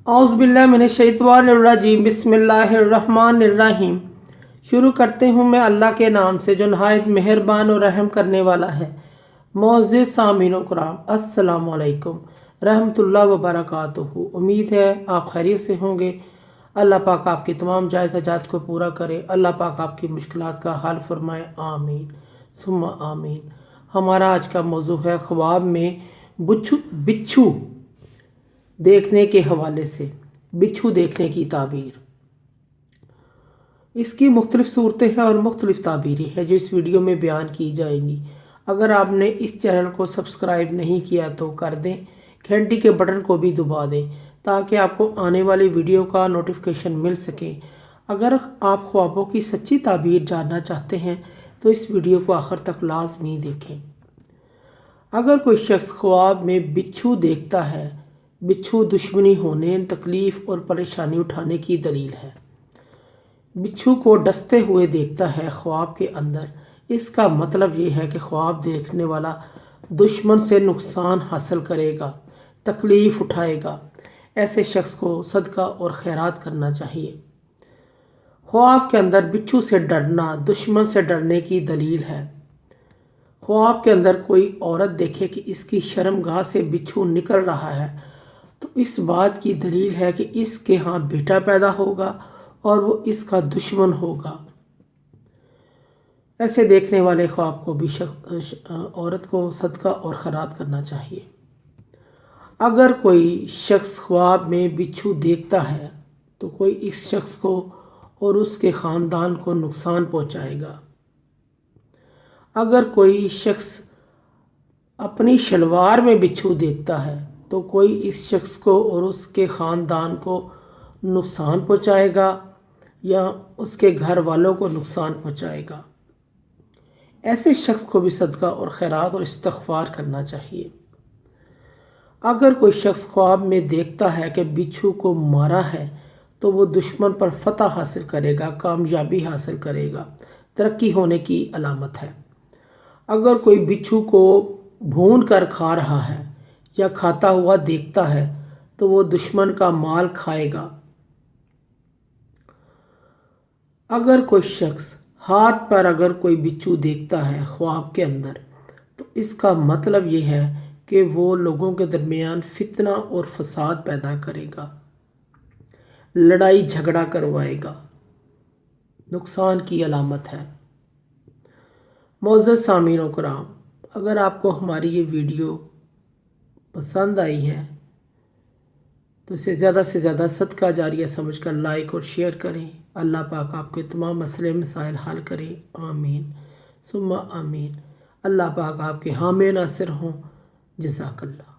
औज़ुबिल्लाहि मिनश्शैतानिर्रजीम बिस्मिल्लाहिर्रहमानिर्रहीम। शुरू करते हूँ मैं अल्लाह के नाम से जो नहायत मेहरबान और रहम करने वाला है। मोअज़्ज़िज़ सामीन कराम, अस्सलामु अलैकुम रहमतुल्लाह व बरकातुहू। उम्मीद है आप खैरियत से होंगे। अल्लाह पाक आपकी तमाम जायज़ हाजात को पूरा करे। अल्लाह पाक आपकी मुश्किलात का हल फरमाए। आमीन सुम्मा आमीन। हमारा आज का मौजू है ख्वाब में बिच्छू देखने के हवाले से बिच्छू देखने की ताबीर। इसकी मुख्तलिफ़ सूरतें हैं और मुख्तलिफ़ ताबीरें हैं जो इस वीडियो में बयान की जाएंगी। अगर आपने इस चैनल को सब्सक्राइब नहीं किया तो कर दें, घंटी के बटन को भी दबा दें ताकि आपको आने वाली वीडियो का नोटिफिकेशन मिल सके। अगर आप ख्वाबों की सच्ची ताबीर जानना चाहते हैं तो इस वीडियो को आखिर तक लाजमी देखें। अगर कोई शख्स ख्वाब में बिच्छू देखता है, बिच्छू दुश्मनी होने, तकलीफ़ और परेशानी उठाने की दलील है। बिच्छू को डसते हुए देखता है ख्वाब के अंदर, इसका मतलब ये है कि ख्वाब देखने वाला दुश्मन से नुकसान हासिल करेगा, तकलीफ़ उठाएगा। ऐसे शख्स को सदका और खैरात करना चाहिए। ख्वाब के अंदर बिच्छू से डरना दुश्मन से डरने की दलील है। ख्वाब के अंदर कोई औरत देखे कि इसकी शर्मगाह से बिच्छू निकल रहा है तो इस बात की दलील है कि इसके यहाँ बेटा पैदा होगा और वो इसका दुश्मन होगा। ऐसे देखने वाले ख्वाब को भी औरत को सदका और खैरात करना चाहिए। अगर कोई शख्स ख्वाब में बिच्छू देखता है तो कोई इस शख्स को और उसके ख़ानदान को नुकसान पहुंचाएगा। अगर कोई शख्स अपनी शलवार में बिच्छू देखता है तो कोई इस शख्स को और उसके ख़ानदान को नुकसान पहुंचाएगा या उसके घर वालों को नुकसान पहुंचाएगा। ऐसे शख्स को भी सदका और खैरात और इस्तिग़फ़ार करना चाहिए। अगर कोई शख्स ख्वाब में देखता है कि बिच्छू को मारा है तो वो दुश्मन पर फतह हासिल करेगा, कामयाबी हासिल करेगा, तरक्की होने की अलामत है। अगर कोई बिच्छू को भून कर खा रहा है या खाता हुआ देखता है तो वो दुश्मन का माल खाएगा। अगर कोई शख्स हाथ पर अगर कोई बिच्छू देखता है ख्वाब के अंदर तो इसका मतलब ये है कि वो लोगों के दरमियान फितना और फसाद पैदा करेगा, लड़ाई झगड़ा करवाएगा, नुकसान की अलामत है। मोअज़्ज़िज़ सामीन कराम, अगर आपको हमारी ये वीडियो पसंद आई है तो इसे ज़्यादा से ज़्यादा सदका जारिया समझकर लाइक और शेयर करें। अल्लाह पाक आपके तमाम मसले मसाइल हल करे। आमीन सुम्मा आमीन। अल्लाह पाक आपके हामी नासिर हों। जज़ाकल्लाह।